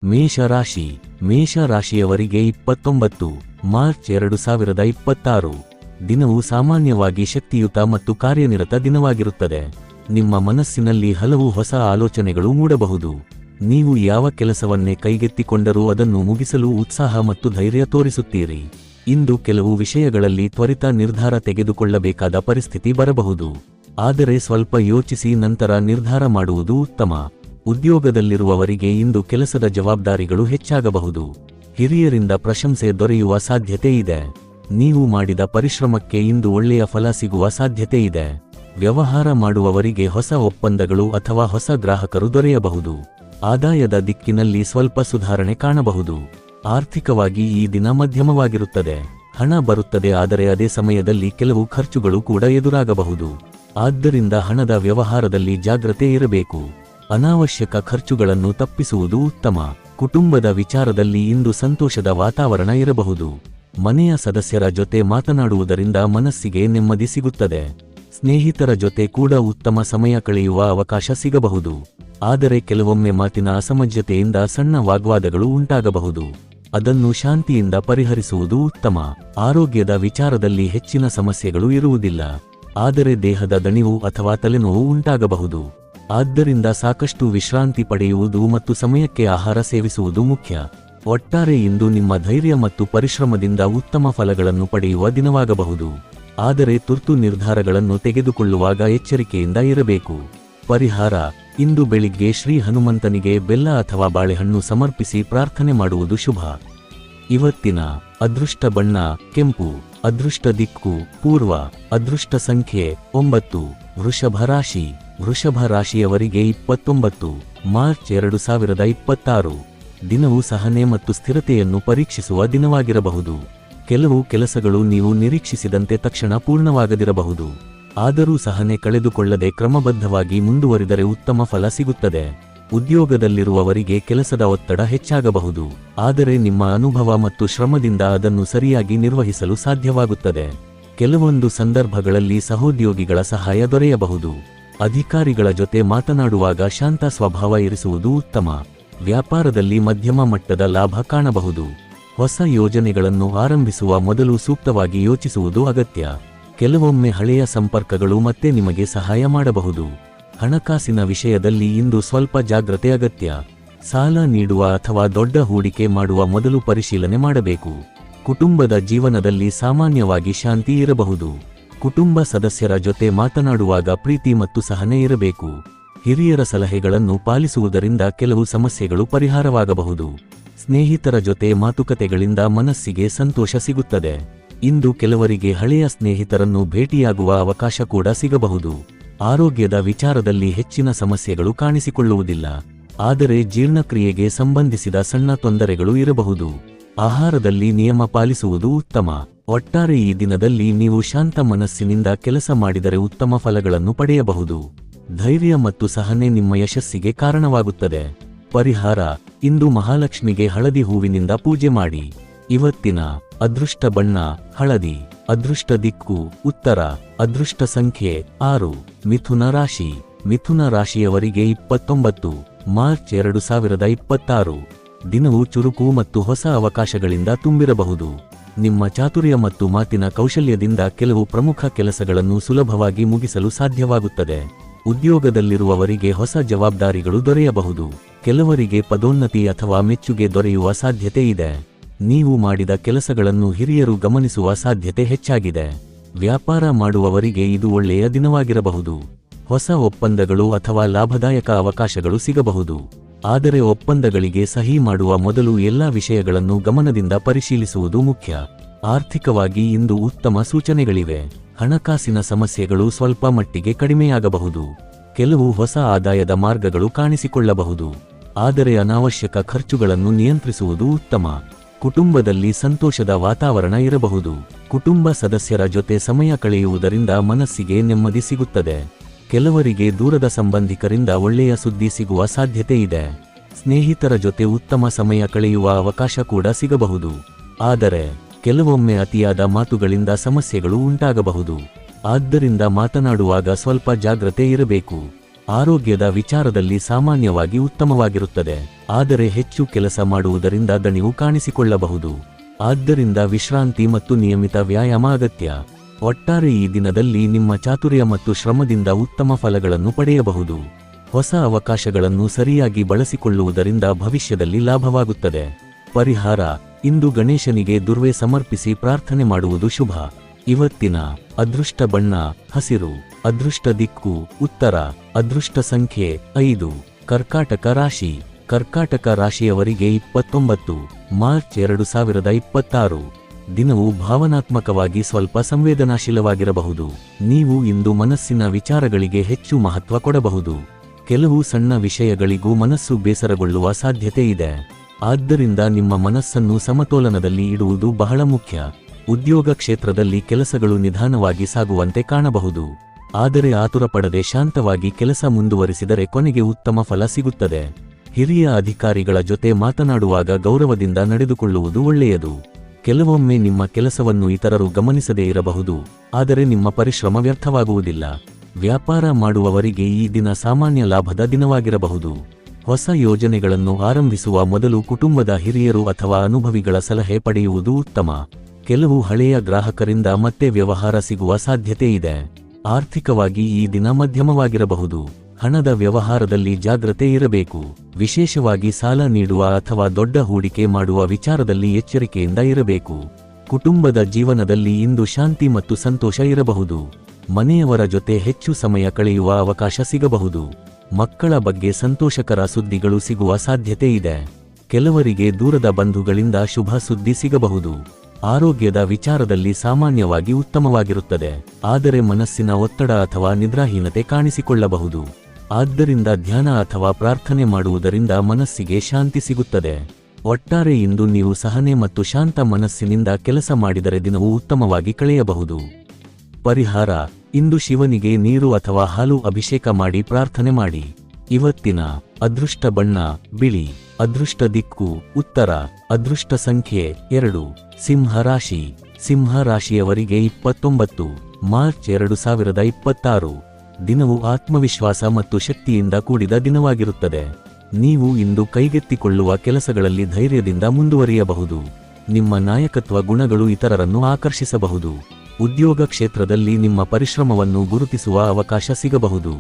ಮೇಷರಾಶಿ. ಮೇಷರಾಶಿಯವರಿಗೆ 29 ಮಾರ್ಚ್ 2026 ದಿನವು ಸಾಮಾನ್ಯವಾಗಿ ಶಕ್ತಿಯುತ ಮತ್ತು ಕಾರ್ಯನಿರತ ದಿನವಾಗಿರುತ್ತದೆ. ನಿಮ್ಮ ಮನಸ್ಸಿನಲ್ಲಿ ಹಲವು ಹೊಸ ಆಲೋಚನೆಗಳು ಮೂಡಬಹುದು. ನೀವು ಯಾವ ಕೆಲಸವನ್ನೇ ಕೈಗೆತ್ತಿಕೊಂಡರೂ ಅದನ್ನು ಮುಗಿಸಲು ಉತ್ಸಾಹ ಮತ್ತು ಧೈರ್ಯ ತೋರಿಸುತ್ತೀರಿ. ಇಂದು ಕೆಲವು ವಿಷಯಗಳಲ್ಲಿ ತ್ವರಿತ ನಿರ್ಧಾರ ತೆಗೆದುಕೊಳ್ಳಬೇಕಾದ ಪರಿಸ್ಥಿತಿ ಬರಬಹುದು. ಆದರೆ ಸ್ವಲ್ಪ ಯೋಚಿಸಿ ನಂತರ ನಿರ್ಧಾರ ಮಾಡುವುದು ಉತ್ತಮ. ಉದ್ಯೋಗದಲ್ಲಿರುವವರಿಗೆ ಇಂದು ಕೆಲಸದ ಜವಾಬ್ದಾರಿಗಳು ಹೆಚ್ಚಾಗಬಹುದು. ಹಿರಿಯರಿಂದ ಪ್ರಶಂಸೆ ದೊರೆಯುವ ಸಾಧ್ಯತೆ ಇದೆ. ನೀವು ಮಾಡಿದ ಪರಿಶ್ರಮಕ್ಕೆ ಇಂದು ಒಳ್ಳೆಯ ಫಲ ಸಿಗುವ ಸಾಧ್ಯತೆ ಇದೆ. ವ್ಯವಹಾರ ಮಾಡುವವರಿಗೆ ಹೊಸ ಒಪ್ಪಂದಗಳು ಅಥವಾ ಹೊಸ ಗ್ರಾಹಕರು ದೊರೆಯಬಹುದು. ಆದಾಯದ ದಿಕ್ಕಿನಲ್ಲಿ ಸ್ವಲ್ಪ ಸುಧಾರಣೆ ಕಾಣಬಹುದು. ಆರ್ಥಿಕವಾಗಿ ಈ ದಿನ ಮಧ್ಯಮವಾಗಿರುತ್ತದೆ. ಹಣ ಬರುತ್ತದೆ, ಆದರೆ ಅದೇ ಸಮಯದಲ್ಲಿ ಕೆಲವು ಖರ್ಚುಗಳು ಕೂಡ ಎದುರಾಗಬಹುದು. ಆದ್ದರಿಂದ ಹಣದ ವ್ಯವಹಾರದಲ್ಲಿ ಜಾಗ್ರತೆ ಇರಬೇಕು. ಅನಾವಶ್ಯಕ ಖರ್ಚುಗಳನ್ನು ತಪ್ಪಿಸುವುದು ಉತ್ತಮ. ಕುಟುಂಬದ ವಿಚಾರದಲ್ಲಿ ಇಂದು ಸಂತೋಷದ ವಾತಾವರಣ ಇರಬಹುದು. ಮನೆಯ ಸದಸ್ಯರ ಜೊತೆ ಮಾತನಾಡುವುದರಿಂದ ಮನಸ್ಸಿಗೆ ನೆಮ್ಮದಿ ಸಿಗುತ್ತದೆ. ಸ್ನೇಹಿತರ ಜೊತೆ ಕೂಡ ಉತ್ತಮ ಸಮಯ ಕಳೆಯುವ ಅವಕಾಶ ಸಿಗಬಹುದು. ಆದರೆ ಕೆಲವೊಮ್ಮೆ ಮಾತಿನ ಅಸಮಂಜಸತೆಯಿಂದ ಸಣ್ಣ ವಾಗ್ವಾದಗಳು ಉಂಟಾಗಬಹುದು. ಅದನ್ನು ಶಾಂತಿಯಿಂದ ಪರಿಹರಿಸುವುದು ಉತ್ತಮ. ಆರೋಗ್ಯದ ವಿಚಾರದಲ್ಲಿ ಹೆಚ್ಚಿನ ಸಮಸ್ಯೆಗಳು ಇರುವುದಿಲ್ಲ, ಆದರೆ ದೇಹದ ದಣಿವು ಅಥವಾ ತಲೆನೋವು ಉಂಟಾಗಬಹುದು. ಆದ್ದರಿಂದ ಸಾಕಷ್ಟು ವಿಶ್ರಾಂತಿ ಪಡೆಯುವುದು ಮತ್ತು ಸಮಯಕ್ಕೆ ಆಹಾರ ಸೇವಿಸುವುದು ಮುಖ್ಯ. ಒಟ್ಟಾರೆ ಇಂದು ನಿಮ್ಮ ಧೈರ್ಯ ಮತ್ತು ಪರಿಶ್ರಮದಿಂದ ಉತ್ತಮ ಫಲಗಳನ್ನು ಪಡೆಯುವ ದಿನವಾಗಬಹುದು. ಆದರೆ ತುರ್ತು ನಿರ್ಧಾರಗಳನ್ನು ತೆಗೆದುಕೊಳ್ಳುವಾಗ ಎಚ್ಚರಿಕೆಯಿಂದ ಇರಬೇಕು. ಪರಿಹಾರ: ಇಂದು ಬೆಳಿಗ್ಗೆ ಶ್ರೀ ಹನುಮಂತನಿಗೆ ಬೆಲ್ಲ ಅಥವಾ ಬಾಳೆಹಣ್ಣು ಸಮರ್ಪಿಸಿ ಪ್ರಾರ್ಥನೆ ಮಾಡುವುದು ಶುಭ. ಇವತ್ತಿನ ಅದೃಷ್ಟ ಬಣ್ಣ ಕೆಂಪು. ಅದೃಷ್ಟ ದಿಕ್ಕು ಪೂರ್ವ. ಅದೃಷ್ಟ ಸಂಖ್ಯೆ 9. ವೃಷಭ ರಾಶಿ. ವೃಷಭ ರಾಶಿಯವರಿಗೆ 29 ಮಾರ್ಚ್ 2026 ದಿನವು ಸಹನೆ ಮತ್ತು ಸ್ಥಿರತೆಯನ್ನು ಪರೀಕ್ಷಿಸುವ ದಿನವಾಗಿರಬಹುದು. ಕೆಲವು ಕೆಲಸಗಳು ನೀವು ನಿರೀಕ್ಷಿಸಿದಂತೆ ತಕ್ಷಣ ಪೂರ್ಣವಾಗದಿರಬಹುದು. ಆದರೂ ಸಹನೆ ಕಳೆದುಕೊಳ್ಳದೆ ಕ್ರಮಬದ್ಧವಾಗಿ ಮುಂದುವರಿದರೆ ಉತ್ತಮ ಫಲ ಸಿಗುತ್ತದೆ. ಉದ್ಯೋಗದಲ್ಲಿರುವವರಿಗೆ ಕೆಲಸದ ಒತ್ತಡ ಹೆಚ್ಚಾಗಬಹುದು, ಆದರೆ ನಿಮ್ಮ ಅನುಭವ ಮತ್ತು ಶ್ರಮದಿಂದ ಅದನ್ನು ಸರಿಯಾಗಿ ನಿರ್ವಹಿಸಲು ಸಾಧ್ಯವಾಗುತ್ತದೆ. ಕೆಲವೊಂದು ಸಂದರ್ಭಗಳಲ್ಲಿ ಸಹೋದ್ಯೋಗಿಗಳ ಸಹಾಯ ದೊರೆಯಬಹುದು. ಅಧಿಕಾರಿಗಳ ಜೊತೆ ಮಾತನಾಡುವಾಗ ಶಾಂತ ಸ್ವಭಾವ ಇರಿಸುವುದು ಉತ್ತಮ. ವ್ಯಾಪಾರದಲ್ಲಿ ಮಧ್ಯಮ ಮಟ್ಟದ ಲಾಭ ಕಾಣಬಹುದು. ಹೊಸ ಯೋಜನೆಗಳನ್ನು ಆರಂಭಿಸುವ ಮೊದಲು ಸೂಕ್ತವಾಗಿ ಯೋಚಿಸುವುದು ಅಗತ್ಯ. ಕೆಲವೊಮ್ಮೆ ಹಳೆಯ ಸಂಪರ್ಕಗಳು ಮತ್ತೆ ನಿಮಗೆ ಸಹಾಯ ಮಾಡಬಹುದು. ಹಣಕಾಸಿನ ವಿಷಯದಲ್ಲಿ ಇಂದು ಸ್ವಲ್ಪ ಜಾಗ್ರತೆ ಅಗತ್ಯ. ಸಾಲ ನೀಡುವ ಅಥವಾ ದೊಡ್ಡ ಹೂಡಿಕೆ ಮಾಡುವ ಮೊದಲು ಪರಿಶೀಲನೆ ಮಾಡಬೇಕು. ಕುಟುಂಬದ ಜೀವನದಲ್ಲಿ ಸಾಮಾನ್ಯವಾಗಿ ಶಾಂತಿ ಇರಬಹುದು. ಕುಟುಂಬ ಸದಸ್ಯರ ಜೊತೆ ಮಾತನಾಡುವಾಗ ಪ್ರೀತಿ ಮತ್ತು ಸಹನೆ ಇರಬೇಕು. ಹಿರಿಯರ ಸಲಹೆಗಳನ್ನು ಪಾಲಿಸುವುದರಿಂದ ಕೆಲವು ಸಮಸ್ಯೆಗಳು ಪರಿಹಾರವಾಗಬಹುದು. ಸ್ನೇಹಿತರ ಜೊತೆ ಮಾತುಕತೆಗಳಿಂದ ಮನಸ್ಸಿಗೆ ಸಂತೋಷ ಸಿಗುತ್ತದೆ. ಇಂದು ಕೆಲವರಿಗೆ ಹಳೆಯ ಸ್ನೇಹಿತರನ್ನು ಭೇಟಿಯಾಗುವ ಅವಕಾಶ ಕೂಡ ಸಿಗಬಹುದು. ಆರೋಗ್ಯದ ವಿಚಾರದಲ್ಲಿ ಹೆಚ್ಚಿನ ಸಮಸ್ಯೆಗಳು ಕಾಣಿಸಿಕೊಳ್ಳುವುದಿಲ್ಲ, ಆದರೆ ಜೀರ್ಣಕ್ರಿಯೆಗೆ ಸಂಬಂಧಿಸಿದ ಸಣ್ಣ ತೊಂದರೆಗಳು ಇರಬಹುದು. ಆಹಾರದಲ್ಲಿ ನಿಯಮ ಪಾಲಿಸುವುದು ಉತ್ತಮ. ಒಟ್ಟಾರೆ ಈ ದಿನದಲ್ಲಿ ನೀವು ಶಾಂತ ಮನಸ್ಸಿನಿಂದ ಕೆಲಸ ಮಾಡಿದರೆ ಉತ್ತಮ ಫಲಗಳನ್ನು ಪಡೆಯಬಹುದು. ಧೈರ್ಯ ಮತ್ತು ಸಹನೆ ನಿಮ್ಮ ಯಶಸ್ಸಿಗೆ ಕಾರಣವಾಗುತ್ತದೆ. ಪರಿಹಾರ: ಇಂದು ಮಹಾಲಕ್ಷ್ಮಿಗೆ ಹಳದಿ ಹೂವಿನಿಂದ ಪೂಜೆ ಮಾಡಿ. ಇವತ್ತಿನ ಅದೃಷ್ಟ ಬಣ್ಣ ಹಳದಿ. ಅದೃಷ್ಟ ದಿಕ್ಕು ಉತ್ತರ. ಅದೃಷ್ಟ ಸಂಖ್ಯೆ 6. ಮಿಥುನ ರಾಶಿ. ಮಿಥುನ ರಾಶಿಯವರಿಗೆ 29 ಮಾರ್ಚ್ 2026 ದಿನವು ಚುರುಕು ಮತ್ತು ಹೊಸ ಅವಕಾಶಗಳಿಂದ ತುಂಬಿರಬಹುದು. ನಿಮ್ಮ ಚಾತುರ್ಯ ಮತ್ತು ಮಾತಿನ ಕೌಶಲ್ಯದಿಂದ ಕೆಲವು ಪ್ರಮುಖ ಕೆಲಸಗಳನ್ನು ಸುಲಭವಾಗಿ ಮುಗಿಸಲು ಸಾಧ್ಯವಾಗುತ್ತದೆ. ಉದ್ಯೋಗದಲ್ಲಿರುವವರಿಗೆ ಹೊಸ ಜವಾಬ್ದಾರಿಗಳು ದೊರೆಯಬಹುದು. ಕೆಲವರಿಗೆ ಪದೋನ್ನತಿ ಅಥವಾ ಮೆಚ್ಚುಗೆ ದೊರೆಯುವ ಸಾಧ್ಯತೆ ಇದೆ. ನೀವು ಮಾಡಿದ ಕೆಲಸಗಳನ್ನು ಹಿರಿಯರು ಗಮನಿಸುವ ಸಾಧ್ಯತೆ ಹೆಚ್ಚಾಗಿದೆ. ವ್ಯಾಪಾರ ಮಾಡುವವರಿಗೆ ಇದು ಒಳ್ಳೆಯ ದಿನವಾಗಿರಬಹುದು. ಹೊಸ ಒಪ್ಪಂದಗಳು ಅಥವಾ ಲಾಭದಾಯಕ ಅವಕಾಶಗಳು ಸಿಗಬಹುದು. ಆದರೆ ಒಪ್ಪಂದಗಳಿಗೆ ಸಹಿ ಮಾಡುವ ಮೊದಲು ಎಲ್ಲಾ ವಿಷಯಗಳನ್ನು ಗಮನದಿಂದ ಪರಿಶೀಲಿಸುವುದು ಮುಖ್ಯ. ಆರ್ಥಿಕವಾಗಿ ಇಂದು ಉತ್ತಮ ಸೂಚನೆಗಳಿವೆ. ಹಣಕಾಸಿನ ಸಮಸ್ಯೆಗಳು ಸ್ವಲ್ಪ ಮಟ್ಟಿಗೆ ಕಡಿಮೆಯಾಗಬಹುದು. ಕೆಲವು ಹೊಸ ಆದಾಯದ ಮಾರ್ಗಗಳು ಕಾಣಿಸಿಕೊಳ್ಳಬಹುದು, ಆದರೆ ಅನಾವಶ್ಯಕ ಖರ್ಚುಗಳನ್ನು ನಿಯಂತ್ರಿಸುವುದು ಉತ್ತಮ. ಕುಟುಂಬದಲ್ಲಿ ಸಂತೋಷದ ವಾತಾವರಣ ಇರಬಹುದು. ಕುಟುಂಬ ಸದಸ್ಯರ ಜೊತೆ ಸಮಯ ಕಳೆಯುವುದರಿಂದ ಮನಸ್ಸಿಗೆ ನೆಮ್ಮದಿ ಸಿಗುತ್ತದೆ. ಕೆಲವರಿಗೆ ದೂರದ ಸಂಬಂಧಿಕರಿಂದ ಒಳ್ಳೆಯ ಸುದ್ದಿ ಸಿಗುವ ಸಾಧ್ಯತೆ ಇದೆ. ಸ್ನೇಹಿತರ ಜೊತೆ ಉತ್ತಮ ಸಮಯ ಕಳೆಯುವ ಅವಕಾಶ ಕೂಡ ಸಿಗಬಹುದು. ಆದರೆ ಕೆಲವೊಮ್ಮೆ ಅತಿಯಾದ ಮಾತುಗಳಿಂದ ಸಮಸ್ಯೆಗಳು ಉಂಟಾಗಬಹುದು. ಆದ್ದರಿಂದ ಮಾತನಾಡುವಾಗ ಸ್ವಲ್ಪ ಜಾಗ್ರತೆ ಇರಬೇಕು. ಆರೋಗ್ಯದ ವಿಚಾರದಲ್ಲಿ ಸಾಮಾನ್ಯವಾಗಿ ಉತ್ತಮವಾಗಿರುತ್ತದೆ, ಆದರೆ ಹೆಚ್ಚು ಕೆಲಸ ಮಾಡುವುದರಿಂದ ದಣಿವು ಕಾಣಿಸಿಕೊಳ್ಳಬಹುದು. ಆದ್ದರಿಂದ ವಿಶ್ರಾಂತಿ ಮತ್ತು ನಿಯಮಿತ ವ್ಯಾಯಾಮ ಅಗತ್ಯ. ಒಟ್ಟಾರೆ ಈ ದಿನದಲ್ಲಿ ನಿಮ್ಮ ಚಾತುರ್ಯ ಮತ್ತು ಶ್ರಮದಿಂದ ಉತ್ತಮ ಫಲಗಳನ್ನು ಪಡೆಯಬಹುದು. ಹೊಸ ಅವಕಾಶಗಳನ್ನು ಸರಿಯಾಗಿ ಬಳಸಿಕೊಳ್ಳುವುದರಿಂದ ಭವಿಷ್ಯದಲ್ಲಿ ಲಾಭವಾಗುತ್ತದೆ. ಪರಿಹಾರ: ಇಂದು ಗಣೇಶನಿಗೆ ದುರ್ವೆ ಸಮರ್ಪಿಸಿ ಪ್ರಾರ್ಥನೆ ಮಾಡುವುದು ಶುಭ. ಇವತ್ತಿನ ಅದೃಷ್ಟ ಬಣ್ಣ ಹಸಿರು. ಅದೃಷ್ಟ ದಿಕ್ಕು ಉತ್ತರ. ಅದೃಷ್ಟ ಸಂಖ್ಯೆ 5. ಕರ್ಕಾಟಕ ರಾಶಿ. ಕರ್ಕಾಟಕ ರಾಶಿಯವರಿಗೆ 29 ಮಾರ್ಚ್ 2026. ದಿನವು ಭಾವನಾತ್ಮಕವಾಗಿ ಸ್ವಲ್ಪ ಸಂವೇದನಾಶೀಲವಾಗಿರಬಹುದು. ನೀವು ಇಂದು ಮನಸ್ಸಿನ ವಿಚಾರಗಳಿಗೆ ಹೆಚ್ಚು ಮಹತ್ವ ಕೊಡಬಹುದು. ಕೆಲವು ಸಣ್ಣ ವಿಷಯಗಳಿಗೂ ಮನಸ್ಸು ಬೇಸರಗೊಳ್ಳುವ ಸಾಧ್ಯತೆ ಇದೆ. ಆದ್ದರಿಂದ ನಿಮ್ಮ ಮನಸ್ಸನ್ನು ಸಮತೋಲನದಲ್ಲಿ ಇಡುವುದು ಬಹಳ ಮುಖ್ಯ. ಉದ್ಯೋಗ ಕ್ಷೇತ್ರದಲ್ಲಿ ಕೆಲಸಗಳು ನಿಧಾನವಾಗಿ ಸಾಗುವಂತೆ ಕಾಣಬಹುದು. ಆದರೆ ಆತುರಪಡದೆ ಶಾಂತವಾಗಿ ಕೆಲಸ ಮುಂದುವರಿಸಿದರೆ ಕೊನೆಗೆ ಉತ್ತಮ ಫಲ ಸಿಗುತ್ತದೆ. ಹಿರಿಯ ಅಧಿಕಾರಿಗಳ ಜೊತೆ ಮಾತನಾಡುವಾಗ ಗೌರವದಿಂದ ನಡೆದುಕೊಳ್ಳುವುದು ಒಳ್ಳೆಯದು. ಕೆಲವೊಮ್ಮೆ ನಿಮ್ಮ ಕೆಲಸವನ್ನು ಇತರರು ಗಮನಿಸದೇ ಇರಬಹುದು, ಆದರೆ ನಿಮ್ಮ ಪರಿಶ್ರಮ ವ್ಯರ್ಥವಾಗುವುದಿಲ್ಲ. ವ್ಯಾಪಾರ ಮಾಡುವವರಿಗೆ ಈ ದಿನ ಸಾಮಾನ್ಯ ಲಾಭದ ದಿನವಾಗಿರಬಹುದು. ಹೊಸ ಯೋಜನೆಗಳನ್ನು ಆರಂಭಿಸುವ ಮೊದಲು ಕುಟುಂಬದ ಹಿರಿಯರು ಅಥವಾ ಅನುಭವಿಗಳ ಸಲಹೆ ಪಡೆಯುವುದು ಉತ್ತಮ. ಕೆಲವು ಹಳೆಯ ಗ್ರಾಹಕರಿಂದ ಮತ್ತೆ ವ್ಯವಹಾರ ಸಿಗುವ ಸಾಧ್ಯತೆ ಇದೆ. ಆರ್ಥಿಕವಾಗಿ ಈ ದಿನ ಮಧ್ಯಮವಾಗಿರಬಹುದು. ಹಣದ ವ್ಯವಹಾರದಲ್ಲಿ ಜಾಗ್ರತೆ ಇರಬೇಕು. ವಿಶೇಷವಾಗಿ ಸಾಲ ನೀಡುವ ಅಥವಾ ದೊಡ್ಡ ಹೂಡಿಕೆ ಮಾಡುವ ವಿಚಾರದಲ್ಲಿ ಎಚ್ಚರಿಕೆಯಿಂದ ಇರಬೇಕು. ಕುಟುಂಬದ ಜೀವನದಲ್ಲಿ ಇಂದು ಶಾಂತಿ ಮತ್ತು ಸಂತೋಷ ಇರಬಹುದು. ಮನೆಯವರ ಜೊತೆ ಹೆಚ್ಚು ಸಮಯ ಕಳೆಯುವ ಅವಕಾಶ ಸಿಗಬಹುದು. ಮಕ್ಕಳ ಬಗ್ಗೆ ಸಂತೋಷಕರ ಸುದ್ದಿಗಳು ಸಿಗುವ ಸಾಧ್ಯತೆ ಇದೆ. ಕೆಲವರಿಗೆ ದೂರದ ಬಂಧುಗಳಿಂದ ಶುಭ ಸುದ್ದಿ ಸಿಗಬಹುದು. ಆರೋಗ್ಯದ ವಿಚಾರದಲ್ಲಿ ಸಾಮಾನ್ಯವಾಗಿ ಉತ್ತಮವಾಗಿರುತ್ತದೆ, ಆದರೆ ಮನಸ್ಸಿನ ಒತ್ತಡ ಅಥವಾ ನಿದ್ರಾಹೀನತೆ ಕಾಣಿಸಿಕೊಳ್ಳಬಹುದು. ಆದ್ದರಿಂದ ಧ್ಯಾನ ಅಥವಾ ಪ್ರಾರ್ಥನೆ ಮಾಡುವುದರಿಂದ ಮನಸ್ಸಿಗೆ ಶಾಂತಿ ಸಿಗುತ್ತದೆ. ಒಟ್ಟಾರೆ ಇಂದು ನೀವು ಸಹನೆ ಮತ್ತು ಶಾಂತ ಮನಸ್ಸಿನಿಂದ ಕೆಲಸ ಮಾಡಿದರೆ ದಿನವು ಉತ್ತಮವಾಗಿ ಕಳೆಯಬಹುದು. ಪರಿಹಾರ: ಇಂದು ಶಿವನಿಗೆ ನೀರು ಅಥವಾ ಹಾಲು ಅಭಿಷೇಕ ಮಾಡಿ ಪ್ರಾರ್ಥನೆ ಮಾಡಿ. ಇವತ್ತಿನ ಅದೃಷ್ಟ ಬಣ್ಣ ಬಿಳಿ. ಅದೃಷ್ಟ ದಿಕ್ಕು ಉತ್ತರ. ಅದೃಷ್ಟ ಸಂಖ್ಯೆ 2. ಸಿಂಹ ರಾಶಿ. ಸಿಂಹ ರಾಶಿಯವರಿಗೆ 29 ಮಾರ್ಚ್ 2026. ದಿನವು ಆತ್ಮವಿಶ್ವಾಸ ಮತ್ತು ಶಕ್ತಿಯಿಂದ ಕೂಡಿದ ದಿನವಾಗಿರುತ್ತದೆ. ನೀವು ಇಂದು ಕೈಗೆತ್ತಿಕೊಳ್ಳುವ ಕೆಲಸಗಳಲ್ಲಿ ಧೈರ್ಯದಿಂದ ಮುಂದುವರಿಯಬಹುದು. ನಿಮ್ಮ ನಾಯಕತ್ವ ಗುಣಗಳು ಇತರರನ್ನು ಆಕರ್ಷಿಸಬಹುದು. ಉದ್ಯೋಗ ಕ್ಷೇತ್ರದಲ್ಲಿ ನಿಮ್ಮ ಪರಿಶ್ರಮವನ್ನು ಗುರುತಿಸುವ ಅವಕಾಶ ಸಿಗಬಹುದು.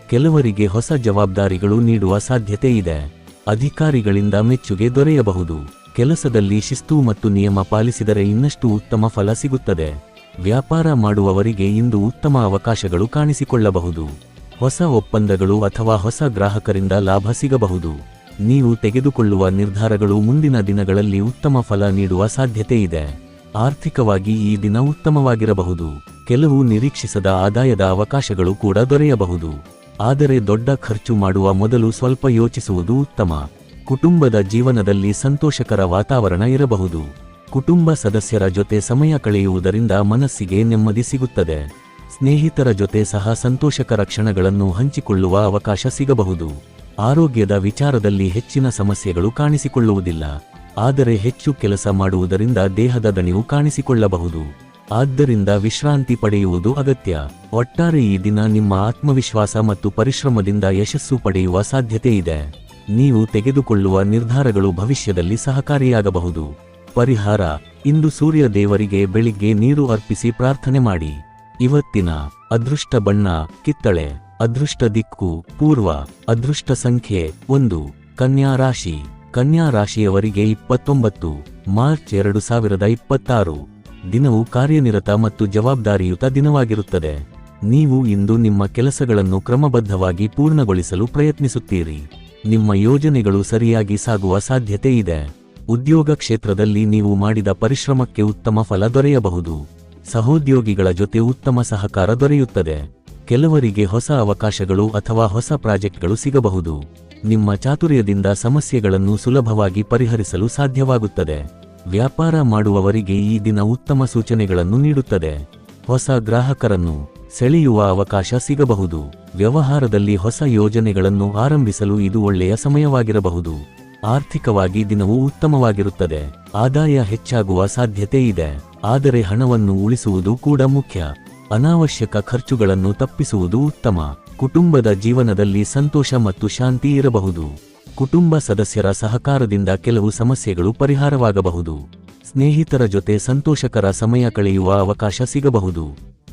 ಕೆಲವರಿಗೆ ಹೊಸ ಜವಾಬ್ದಾರಿಗಳು ನೀಡುವ ಸಾಧ್ಯತೆ ಇದೆ. ಅಧಿಕಾರಿಗಳಿಂದ ಮೆಚ್ಚುಗೆ ದೊರೆಯಬಹುದು. ಕೆಲಸದಲ್ಲಿ ಶಿಸ್ತು ಮತ್ತು ನಿಯಮ ಪಾಲಿಸಿದರೆ ಇನ್ನಷ್ಟು ಉತ್ತಮ ಫಲ ಸಿಗುತ್ತದೆ. ವ್ಯಾಪಾರ ಮಾಡುವವರಿಗೆ ಇಂದು ಉತ್ತಮ ಅವಕಾಶಗಳು ಕಾಣಿಸಿಕೊಳ್ಳಬಹುದು. ಹೊಸ ಒಪ್ಪಂದಗಳು ಅಥವಾ ಹೊಸ ಗ್ರಾಹಕರಿಂದ ಲಾಭ ಸಿಗಬಹುದು. ನೀವು ತೆಗೆದುಕೊಳ್ಳುವ ನಿರ್ಧಾರಗಳು ಮುಂದಿನ ದಿನಗಳಲ್ಲಿ ಉತ್ತಮ ಫಲ ನೀಡುವ ಸಾಧ್ಯತೆ ಇದೆ. ಆರ್ಥಿಕವಾಗಿ ಈ ದಿನ ಉತ್ತಮವಾಗಿರಬಹುದು. ಕೆಲವು ನಿರೀಕ್ಷಿಸದ ಆದಾಯದ ಅವಕಾಶಗಳು ಕೂಡ ದೊರೆಯಬಹುದು. ಆದರೆ ದೊಡ್ಡ ಖರ್ಚು ಮಾಡುವ ಮೊದಲು ಸ್ವಲ್ಪ ಯೋಚಿಸುವುದು ಉತ್ತಮ. ಕುಟುಂಬದ ಜೀವನದಲ್ಲಿ ಸಂತೋಷಕರ ವಾತಾವರಣ ಇರಬಹುದು. ಕುಟುಂಬ ಸದಸ್ಯರ ಜೊತೆ ಸಮಯ ಕಳೆಯುವುದರಿಂದ ಮನಸ್ಸಿಗೆ ನೆಮ್ಮದಿ ಸಿಗುತ್ತದೆ. ಸ್ನೇಹಿತರ ಜೊತೆ ಸಹ ಸಂತೋಷಕರ ಕ್ಷಣಗಳನ್ನು ಹಂಚಿಕೊಳ್ಳುವ ಅವಕಾಶ ಸಿಗಬಹುದು. ಆರೋಗ್ಯದ ವಿಚಾರದಲ್ಲಿ ಹೆಚ್ಚಿನ ಸಮಸ್ಯೆಗಳು ಕಾಣಿಸಿಕೊಳ್ಳುವುದಿಲ್ಲ, ಆದರೆ ಹೆಚ್ಚು ಕೆಲಸ ಮಾಡುವುದರಿಂದ ದೇಹದ ದಣಿವು ಕಾಣಿಸಿಕೊಳ್ಳಬಹುದು. ಆದ್ದರಿಂದ ವಿಶ್ರಾಂತಿ ಪಡೆಯುವುದು ಅಗತ್ಯ. ಒಟ್ಟಾರೆ ಈ ದಿನ ನಿಮ್ಮ ಆತ್ಮವಿಶ್ವಾಸ ಮತ್ತು ಪರಿಶ್ರಮದಿಂದ ಯಶಸ್ಸು ಪಡೆಯುವ ಸಾಧ್ಯತೆ ಇದೆ. ನೀವು ತೆಗೆದುಕೊಳ್ಳುವ ನಿರ್ಧಾರಗಳು ಭವಿಷ್ಯದಲ್ಲಿ ಸಹಕಾರಿಯಾಗಬಹುದು. ಪರಿಹಾರ: ಇಂದು ಸೂರ್ಯ ದೇವರಿಗೆ ಬೆಳಿಗ್ಗೆ ನೀರು ಅರ್ಪಿಸಿ ಪ್ರಾರ್ಥನೆ ಮಾಡಿ. ಇವತ್ತಿನ ಅದೃಷ್ಟ ಬಣ್ಣ ಕಿತ್ತಳೆ. ಅದೃಷ್ಟ ದಿಕ್ಕು ಪೂರ್ವ. ಅದೃಷ್ಟ ಸಂಖ್ಯೆ 1. ಕನ್ಯಾ ರಾಶಿ. ಕನ್ಯಾ ರಾಶಿಯವರಿಗೆ 29 ಮಾರ್ಚ್ 2026. ದಿನವು ಕಾರ್ಯನಿರತ ಮತ್ತು ಜವಾಬ್ದಾರಿಯುತ ದಿನವಾಗಿರುತ್ತದೆ. ನೀವು ಇಂದು ನಿಮ್ಮ ಕೆಲಸಗಳನ್ನು ಕ್ರಮಬದ್ಧವಾಗಿ ಪೂರ್ಣಗೊಳಿಸಲು ಪ್ರಯತ್ನಿಸುತ್ತೀರಿ. ನಿಮ್ಮ ಯೋಜನೆಗಳು ಸರಿಯಾಗಿ ಸಾಗುವ ಸಾಧ್ಯತೆ ಇದೆ. ಉದ್ಯೋಗ ಕ್ಷೇತ್ರದಲ್ಲಿ ನೀವು ಮಾಡಿದ ಪರಿಶ್ರಮಕ್ಕೆ ಉತ್ತಮ ಫಲ ದೊರೆಯಬಹುದು. ಸಹೋದ್ಯೋಗಿಗಳ ಜೊತೆ ಉತ್ತಮ ಸಹಕಾರ ದೊರೆಯುತ್ತದೆ. ಕೆಲವರಿಗೆ ಹೊಸ ಅವಕಾಶಗಳು ಅಥವಾ ಹೊಸ ಪ್ರಾಜೆಕ್ಟ್ಗಳು ಸಿಗಬಹುದು. ನಿಮ್ಮ ಚಾತುರ್ಯದಿಂದ ಸಮಸ್ಯೆಗಳನ್ನು ಸುಲಭವಾಗಿ ಪರಿಹರಿಸಲು ಸಾಧ್ಯವಾಗುತ್ತದೆ. ವ್ಯಾಪಾರ ಮಾಡುವವರಿಗೆ ಈ ದಿನ ಉತ್ತಮ ಸೂಚನೆಗಳನ್ನು ನೀಡುತ್ತದೆ. ಹೊಸ ಗ್ರಾಹಕರನ್ನು ಸೆಳೆಯುವ ಅವಕಾಶ ಸಿಗಬಹುದು. ವ್ಯವಹಾರದಲ್ಲಿ ಹೊಸ ಯೋಜನೆಗಳನ್ನು ಆರಂಭಿಸಲು ಇದು ಒಳ್ಳೆಯ ಸಮಯವಾಗಿರಬಹುದು. ಆರ್ಥಿಕವಾಗಿ ದಿನವು ಉತ್ತಮವಾಗಿರುತ್ತದೆ. ಆದಾಯ ಹೆಚ್ಚಾಗುವ ಸಾಧ್ಯತೆ ಇದೆ, ಆದರೆ ಹಣವನ್ನು ಉಳಿಸುವುದು ಕೂಡ ಮುಖ್ಯ. ಅನಾವಶ್ಯಕ ಖರ್ಚುಗಳನ್ನು ತಪ್ಪಿಸುವುದು ಉತ್ತಮ. ಕುಟುಂಬದ ಜೀವನದಲ್ಲಿ ಸಂತೋಷ ಮತ್ತು ಶಾಂತಿ ಇರಬಹುದು. ಕುಟುಂಬ ಸದಸ್ಯರ ಸಹಕಾರದಿಂದ ಕೆಲವು ಸಮಸ್ಯೆಗಳು ಪರಿಹಾರವಾಗಬಹುದು. ಸ್ನೇಹಿತರ ಜೊತೆ ಸಂತೋಷಕರ ಸಮಯ ಕಳೆಯುವ ಅವಕಾಶ ಸಿಗಬಹುದು.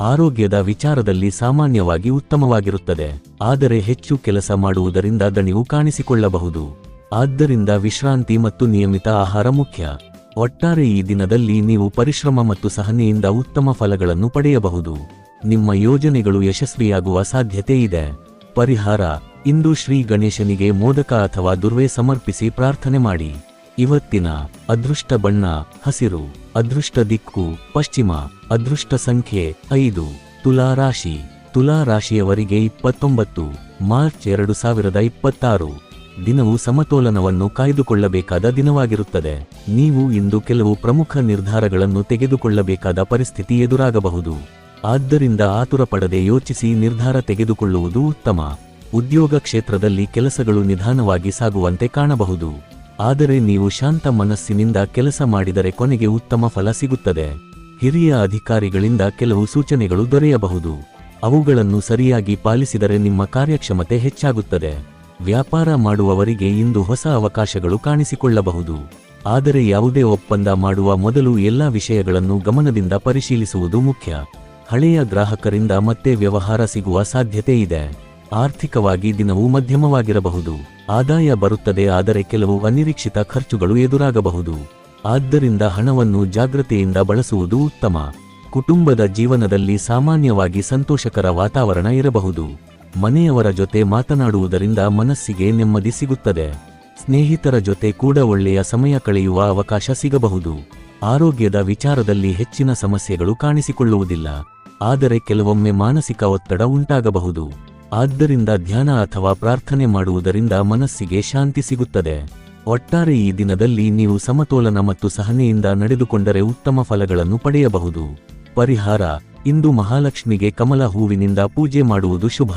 ಆರೋಗ್ಯದ ವಿಚಾರದಲ್ಲಿ ಸಾಮಾನ್ಯವಾಗಿ ಉತ್ತಮವಾಗಿರುತ್ತದೆ, ಆದರೆ ಹೆಚ್ಚು ಕೆಲಸ ಮಾಡುವುದರಿಂದ ದಣಿವು ಕಾಣಿಸಿಕೊಳ್ಳಬಹುದು. ಆದ್ದರಿಂದ ವಿಶ್ರಾಂತಿ ಮತ್ತು ನಿಯಮಿತ ಆಹಾರ ಮುಖ್ಯ. ಒಟ್ಟಾರೆ ಈ ದಿನದಲ್ಲಿ ನೀವು ಪರಿಶ್ರಮ ಮತ್ತು ಸಹನೆಯಿಂದ ಉತ್ತಮ ಫಲಗಳನ್ನು ಪಡೆಯಬಹುದು. ನಿಮ್ಮ ಯೋಜನೆಗಳು ಯಶಸ್ವಿಯಾಗುವ ಸಾಧ್ಯತೆ ಇದೆ. ಪರಿಹಾರ: ಇಂದು ಶ್ರೀ ಗಣೇಶನಿಗೆ ಮೋದಕ ಅಥವಾ ದುರ್ವೆ ಸಮರ್ಪಿಸಿ ಪ್ರಾರ್ಥನೆ ಮಾಡಿ. ಇವತ್ತಿನ ಅದೃಷ್ಟ ಬಣ್ಣ ಹಸಿರು. ಅದೃಷ್ಟ ದಿಕ್ಕು ಪಶ್ಚಿಮ. ಅದೃಷ್ಟ ಸಂಖ್ಯೆ 5. ತುಲಾ ರಾಶಿ. ತುಲಾ ರಾಶಿಯವರಿಗೆ 29 ಮಾರ್ಚ್ 2026 ದಿನವು ಸಮತೋಲನವನ್ನು ಕಾಯ್ದುಕೊಳ್ಳಬೇಕಾದ ದಿನವಾಗಿರುತ್ತದೆ. ನೀವು ಇಂದು ಕೆಲವು ಪ್ರಮುಖ ನಿರ್ಧಾರಗಳನ್ನು ತೆಗೆದುಕೊಳ್ಳಬೇಕಾದ ಪರಿಸ್ಥಿತಿ ಎದುರಾಗಬಹುದು. ಆದ್ದರಿಂದ ಆತುರಪಡದೆ ಯೋಚಿಸಿ ನಿರ್ಧಾರ ತೆಗೆದುಕೊಳ್ಳುವುದು ಉತ್ತಮ. ಉದ್ಯೋಗ ಕ್ಷೇತ್ರದಲ್ಲಿ ಕೆಲಸಗಳು ನಿಧಾನವಾಗಿ ಸಾಗುವಂತೆ ಕಾಣಬಹುದು, ಆದರೆ ನೀವು ಶಾಂತ ಮನಸ್ಸಿನಿಂದ ಕೆಲಸ ಮಾಡಿದರೆ ಕೊನೆಗೆ ಉತ್ತಮ ಫಲ ಸಿಗುತ್ತದೆ. ಹಿರಿಯ ಅಧಿಕಾರಿಗಳಿಂದ ಕೆಲವು ಸೂಚನೆಗಳು ದೊರೆಯಬಹುದು. ಅವುಗಳನ್ನು ಸರಿಯಾಗಿ ಪಾಲಿಸಿದರೆ ನಿಮ್ಮ ಕಾರ್ಯಕ್ಷಮತೆ ಹೆಚ್ಚಾಗುತ್ತದೆ. ವ್ಯಾಪಾರ ಮಾಡುವವರಿಗೆ ಇಂದು ಹೊಸ ಅವಕಾಶಗಳು ಕಾಣಿಸಿಕೊಳ್ಳಬಹುದು, ಆದರೆ ಯಾವುದೇ ಒಪ್ಪಂದ ಮಾಡುವ ಮೊದಲು ಎಲ್ಲಾ ವಿಷಯಗಳನ್ನು ಗಮನದಿಂದ ಪರಿಶೀಲಿಸುವುದು ಮುಖ್ಯ. ಹಳೆಯ ಗ್ರಾಹಕರಿಂದ ಮತ್ತೆ ವ್ಯವಹಾರ ಸಿಗುವ ಸಾಧ್ಯತೆ ಇದೆ. ಆರ್ಥಿಕವಾಗಿ ದಿನವು ಮಧ್ಯಮವಾಗಿರಬಹುದು. ಆದಾಯ ಬರುತ್ತದೆ, ಆದರೆ ಕೆಲವು ಅನಿರೀಕ್ಷಿತ ಖರ್ಚುಗಳು ಎದುರಾಗಬಹುದು. ಆದ್ದರಿಂದ ಹಣವನ್ನು ಜಾಗೃತೆಯಿಂದ ಬಳಸುವುದು ಉತ್ತಮ. ಕುಟುಂಬದ ಜೀವನದಲ್ಲಿ ಸಾಮಾನ್ಯವಾಗಿ ಸಂತೋಷಕರ ವಾತಾವರಣ ಇರಬಹುದು. ಮನೆಯವರ ಜೊತೆ ಮಾತನಾಡುವುದರಿಂದ ಮನಸ್ಸಿಗೆ ನೆಮ್ಮದಿ ಸಿಗುತ್ತದೆ. ಸ್ನೇಹಿತರ ಜೊತೆ ಕೂಡ ಒಳ್ಳೆಯ ಸಮಯ ಕಳೆಯುವ ಅವಕಾಶ ಸಿಗಬಹುದು. ಆರೋಗ್ಯದ ವಿಚಾರದಲ್ಲಿ ಹೆಚ್ಚಿನ ಸಮಸ್ಯೆಗಳು ಕಾಣಿಸಿಕೊಳ್ಳುವುದಿಲ್ಲ, ಆದರೆ ಕೆಲವೊಮ್ಮೆ ಮಾನಸಿಕ ಒತ್ತಡ ಉಂಟಾಗಬಹುದು. ಆದ್ದರಿಂದ ಧ್ಯಾನ ಅಥವಾ ಪ್ರಾರ್ಥನೆ ಮಾಡುವುದರಿಂದ ಮನಸ್ಸಿಗೆ ಶಾಂತಿ ಸಿಗುತ್ತದೆ. ಒಟ್ಟಾರೆ ಈ ದಿನದಲ್ಲಿ ನೀವು ಸಮತೋಲನ ಮತ್ತು ಸಹನೆಯಿಂದ ನಡೆದುಕೊಂಡರೆ ಉತ್ತಮ ಫಲಗಳನ್ನು ಪಡೆಯಬಹುದು. ಪರಿಹಾರ: ಇಂದು ಮಹಾಲಕ್ಷ್ಮಿಗೆ ಕಮಲ ಹೂವಿನಿಂದ ಪೂಜೆ ಮಾಡುವುದು ಶುಭ.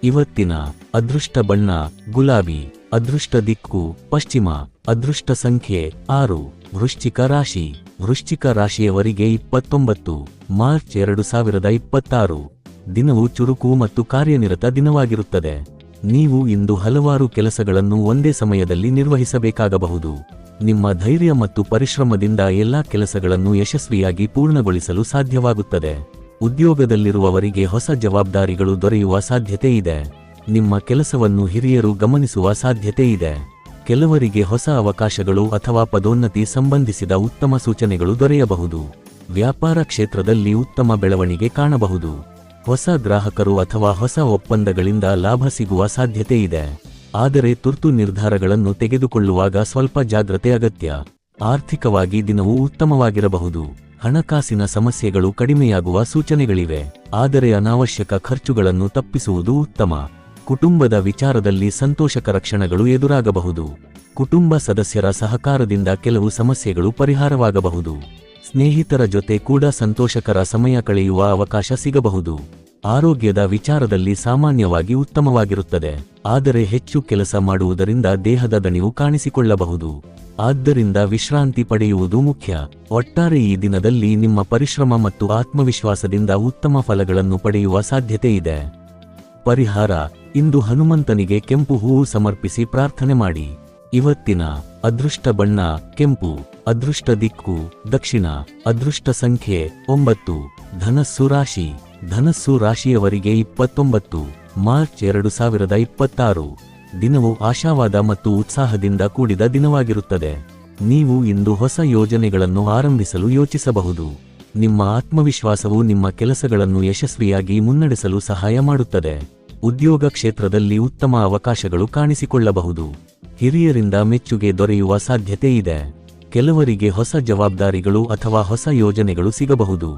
ಇವತ್ತಿನ ಅದೃಷ್ಟ ಬಣ್ಣ ಗುಲಾಬಿ. ಅದೃಷ್ಟ ದಿಕ್ಕು ಪಶ್ಚಿಮ. ಅದೃಷ್ಟ ಸಂಖ್ಯೆ 6. ವೃಶ್ಚಿಕ ರಾಶಿ. ವೃಶ್ಚಿಕ ರಾಶಿಯವರಿಗೆ 29 ಮಾರ್ಚ್ 2026 ದಿನವು ಚುರುಕು ಮತ್ತು ಕಾರ್ಯನಿರತ ದಿನವಾಗಿರುತ್ತದೆ. ನೀವು ಇಂದು ಹಲವಾರು ಕೆಲಸಗಳನ್ನು ಒಂದೇ ಸಮಯದಲ್ಲಿ ನಿರ್ವಹಿಸಬೇಕಾಗಬಹುದು. ನಿಮ್ಮ ಧೈರ್ಯ ಮತ್ತು ಪರಿಶ್ರಮದಿಂದ ಎಲ್ಲಾ ಕೆಲಸಗಳನ್ನು ಯಶಸ್ವಿಯಾಗಿ ಪೂರ್ಣಗೊಳಿಸಲು ಸಾಧ್ಯವಾಗುತ್ತದೆ. ಉದ್ಯೋಗದಲ್ಲಿರುವವರಿಗೆ ಹೊಸ ಜವಾಬ್ದಾರಿಗಳು ದೊರೆಯುವ ಸಾಧ್ಯತೆ ಇದೆ. ನಿಮ್ಮ ಕೆಲಸವನ್ನು ಹಿರಿಯರು ಗಮನಿಸುವ ಸಾಧ್ಯತೆ ಇದೆ. ಕೆಲವರಿಗೆ ಹೊಸ ಅವಕಾಶಗಳು ಅಥವಾ ಪದೋನ್ನತಿ ಸಂಬಂಧಿಸಿದ ಉತ್ತಮ ಸೂಚನೆಗಳು ದೊರೆಯಬಹುದು. ವ್ಯಾಪಾರ ಕ್ಷೇತ್ರದಲ್ಲಿ ಉತ್ತಮ ಬೆಳವಣಿಗೆ ಕಾಣಬಹುದು. ಹೊಸ ಗ್ರಾಹಕರು ಅಥವಾ ಹೊಸ ಒಪ್ಪಂದಗಳಿಂದ ಲಾಭ ಸಿಗುವ ಸಾಧ್ಯತೆ ಇದೆ, ಆದರೆ ತುರ್ತು ನಿರ್ಧಾರಗಳನ್ನು ತೆಗೆದುಕೊಳ್ಳುವಾಗ ಸ್ವಲ್ಪ ಜಾಗ್ರತೆ ಅಗತ್ಯ. ಆರ್ಥಿಕವಾಗಿ ದಿನವು ಉತ್ತಮವಾಗಿರಬಹುದು. ಹಣಕಾಸಿನ ಸಮಸ್ಯೆಗಳು ಕಡಿಮೆಯಾಗುವ ಸೂಚನೆಗಳಿವೆ, ಆದರೆ ಅನಾವಶ್ಯಕ ಖರ್ಚುಗಳನ್ನು ತಪ್ಪಿಸುವುದು ಉತ್ತಮ. ಕುಟುಂಬದ ವಿಚಾರದಲ್ಲಿ ಸಂತೋಷಕರ ಕ್ಷಣಗಳು ಎದುರಾಗಬಹುದು. ಕುಟುಂಬ ಸದಸ್ಯರ ಸಹಕಾರದಿಂದ ಕೆಲವು ಸಮಸ್ಯೆಗಳು ಪರಿಹಾರವಾಗಬಹುದು. ಸ್ನೇಹಿತರ ಜೊತೆ ಕೂಡ ಸಂತೋಷಕರ ಸಮಯ ಕಳೆಯುವ ಅವಕಾಶ ಸಿಗಬಹುದು. ಆರೋಗ್ಯದ ವಿಚಾರದಲ್ಲಿ ಸಾಮಾನ್ಯವಾಗಿ ಉತ್ತಮವಾಗಿರುತ್ತದೆ, ಆದರೆ ಹೆಚ್ಚು ಕೆಲಸ ಮಾಡುವುದರಿಂದ ದೇಹದ ದಣಿವು ಕಾಣಿಸಿಕೊಳ್ಳಬಹುದು. ಆದ್ದರಿಂದ ವಿಶ್ರಾಂತಿ ಪಡೆಯುವುದು ಮುಖ್ಯ. ಒಟ್ಟಾರೆ ಈ ದಿನದಲ್ಲಿ ನಿಮ್ಮ ಪರಿಶ್ರಮ ಮತ್ತು ಆತ್ಮವಿಶ್ವಾಸದಿಂದ ಉತ್ತಮ ಫಲಗಳನ್ನು ಪಡೆಯುವ ಸಾಧ್ಯತೆ ಇದೆ. ಪರಿಹಾರ: ಇಂದು ಹನುಮಂತನಿಗೆ ಕೆಂಪು ಹೂವು ಸಮರ್ಪಿಸಿ ಪ್ರಾರ್ಥನೆ ಮಾಡಿ. ಇವತ್ತಿನ ಅದೃಷ್ಟ ಬಣ್ಣ ಕೆಂಪು. ಅದೃಷ್ಟ ದಿಕ್ಕು ದಕ್ಷಿಣ. ಅದೃಷ್ಟ ಸಂಖ್ಯೆ 9. ಧನಸ್ಸು ರಾಶಿ. ಧನಸ್ಸು ರಾಶಿಯವರಿಗೆ 29 ಮಾರ್ಚ್ 2026 ದಿನವು ಆಶಾವಾದ ಮತ್ತು ಉತ್ಸಾಹದಿಂದ ಕೂಡಿದ ದಿನವಾಗಿರುತ್ತದೆ. ನೀವು ಇಂದು ಹೊಸ ಯೋಜನೆಗಳನ್ನು ಆರಂಭಿಸಲು ಯೋಚಿಸಬಹುದು. ನಿಮ್ಮ ಆತ್ಮವಿಶ್ವಾಸವು ನಿಮ್ಮ ಕೆಲಸಗಳನ್ನು ಯಶಸ್ವಿಯಾಗಿ ಮುನ್ನಡೆಸಲು ಸಹಾಯ ಮಾಡುತ್ತದೆ. ಉದ್ಯೋಗ ಕ್ಷೇತ್ರದಲ್ಲಿ ಉತ್ತಮ ಅವಕಾಶಗಳು ಕಾಣಿಸಿಕೊಳ್ಳಬಹುದು. ಹಿರಿಯರಿಂದ ಮೆಚ್ಚುಗೆ ದೊರೆಯುವ ಸಾಧ್ಯತೆ ಇದೆ. ಕೆಲವರಿಗೆ ಹೊಸ ಜವಾಬ್ದಾರಿಗಳು ಅಥವಾ ಹೊಸ ಯೋಜನೆಗಳು ಸಿಗಬಹುದು.